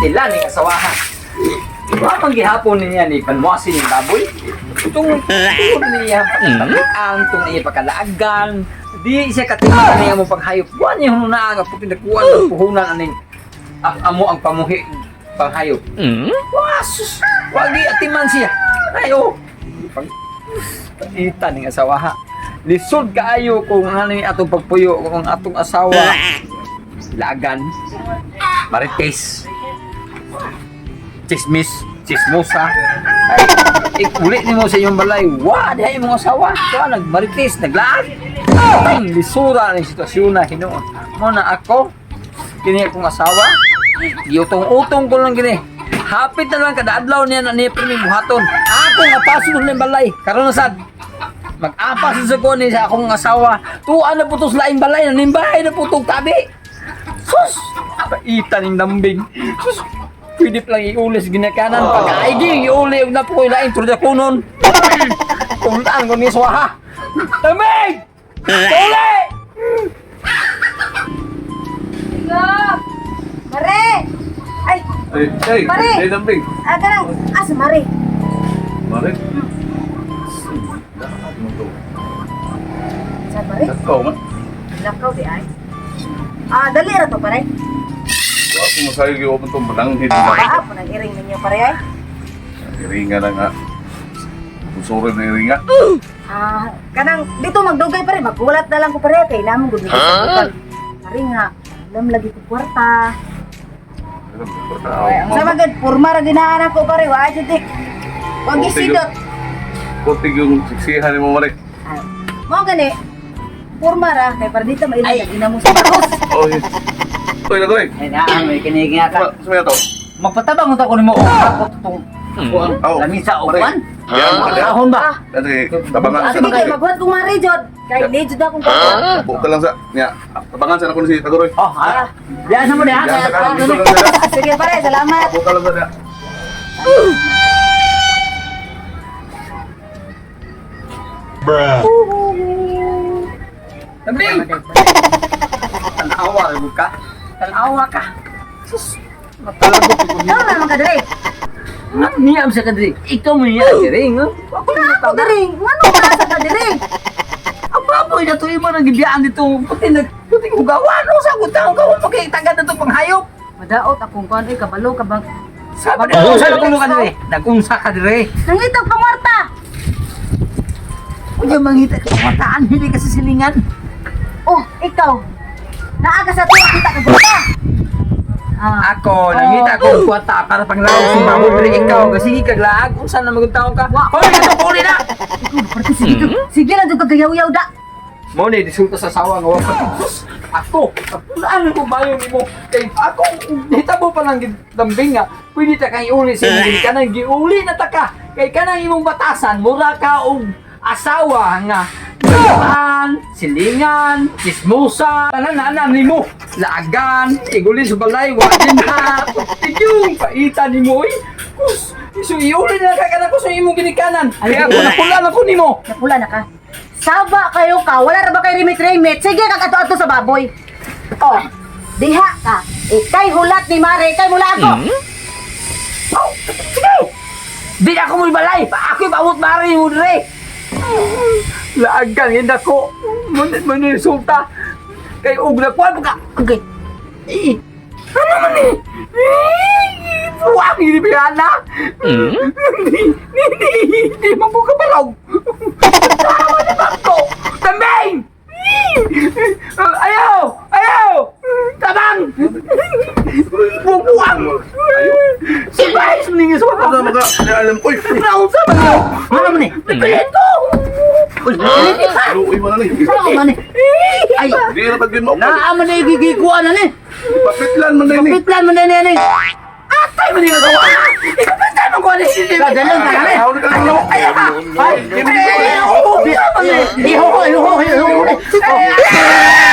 Stila ni kasawahan. Wa man gihapon niya ni panwasin ni baboy. Itong niya ang tong iya pakalaagan. Di siya katima niya mo paghayop. Wa niya hununa nga puti nakuan ng puhunan aning amo ang pamuhi panghayop. Wasus. Wagi atiman siya. Ayo. Ita ning asawaha. Lisod kaayo kung ano yung atong pagpuyo kung atong asawa. Lagan. Marites. Chismis. Chismosa. Ay, ulit ni mo sa iyong balay. Wah, di ay mong asawa. So, nagmarites, naglaan. Ang lisura ng sitwasyon na hinuon. Muna ako, kini akong asawa. Giutong-utong ko lang gini. Hapit na lang kada adlaw niya na niya priming buhaton. Ako nga pasun ng balay. Karon na sad. Mag-apas sa ko ni sa akong asawa. Tuan na putos laing balay na nimbahay na putong tabi. Sus! Paita ning lambing. Sus! Pwede lang iulis ginakanan. Pagkaiging iuli na po yung laing turda kunon. Tuntaan ko ni Swaha. Lambing! Tuli! Mare! Ay! Mare! Ay, lambing. Ganang! Asa Mare? Mare? Saan Mare? Ikaw man. Lakaw di ay? Dali ra to pare. Wa ko masayo gyud mo tong pananghid na. Paapon ang iring ninyo pare ay? Iringa na nga. Usoro na iringa. Kanang dito magdugay pare, magkulat na lang ko pare kay namon gud ni sa pare nga, lam lagi ko kwarta. Ay, ang sama gud porma ra ginaan ako pare, wa jud dik. Wag gisidot. Kunti yung siksihan mo Mare. Mo gani. Porma ra kay para dito mailay lagi na mo sa baros. Oy. Oy na doy. Ay na, may kinigi nga ka. Sumaya to. Magpatabang ko ni mo. Ako itong lamisa upan. Yan mo kada. Ahon ba? Dati tabangan sa Sige kay maghuwat ko Mare jud. Kay di jud akong kwarta. Buka lang sa nya. Tabangan sa ako si Tagoroy. Oh, diyan sa mo diyan. Diyan sa kanan, dito lang sa. Sige pare, salamat. Buka lang sa. Lambing! Tanawa rin ka. Tanawa ka. Sus, matalagot ko niya. Ano naman ka diri? Niyam sa kadiri. Ikaw mo niya kadiri. Ako na Ano diri? Ngano ka sa ka diri? Ang baboy na ito yung mga nagibiyaan dito. Puti hugawan. Ano sa kutang ka? Huwag makikitagad na ito panghayop. Madaot akong kuan ay kabalo ka bang Sabi na kung saan ka diri. Nag-unsa ka diri. nangitag pangwarta. Huwag yung mangita ka. Mataan, hindi ka sa silingan. Oh, ikaw. Naaga sa tuwa kita ka gota. Ako, nangita ko kwata para panglaw si baboy diri ikaw. Kasi kaglaag. Kung saan na magutaw ka. Hoy, ito po na! Parte sige. Sige lang jud kagayaw-yaw da. Mo ni disulta sa sawa nga wala. Ako, ano ko bayo nimo? Kay ako hitabo pa lang dambing nga. Pwede ta kay uli sa imong kanang giuli na ta ka. Kay kanang imong batasan mura ka og asawa nga silingan, chismosa, tanan nimo. Laagan, iguli sa balay, wa din ha. Tigyong paita nimo oy. Kus, isu iuli na ka kana ko sa imong ginikanan. Kaya ako nakula ko nimo. Napula na ka. Saba kayo ka. Wala ra ba kay rimit-rimit? Sige kag ato-ato sa baboy. Oh, diha ka. Ikay hulat ni Mare, ikay mula ako. Oh, sige! Di na ako mo balay! Ako yung paabot mari mo dire! Laagang yun ako! Manisulta! Kay uglakuan mo ka! Okay! Ano man eh? Huwag hinipiyana! Hindi magbukabalog! Tama naman ko! Tambeng! Ayaw! Ayaw! Tabang! Bubuang! Sabay! Sumingi sa mga! Ano mga alam ko. Naunsa ba niyo? Ano man eh? Napilit ko! Uy, napilit ka! Uy, wala na. Ano man eh? Ay! Di na pagin mo. Naaman na igigikuan na eh! Papitlan man na ini. Kapitlan mo na yan eh! Atay mo niyo gawa! Ikapitlan mo ko na sili! Ganun ka na eh! Ay! Ay! Ay! Ay!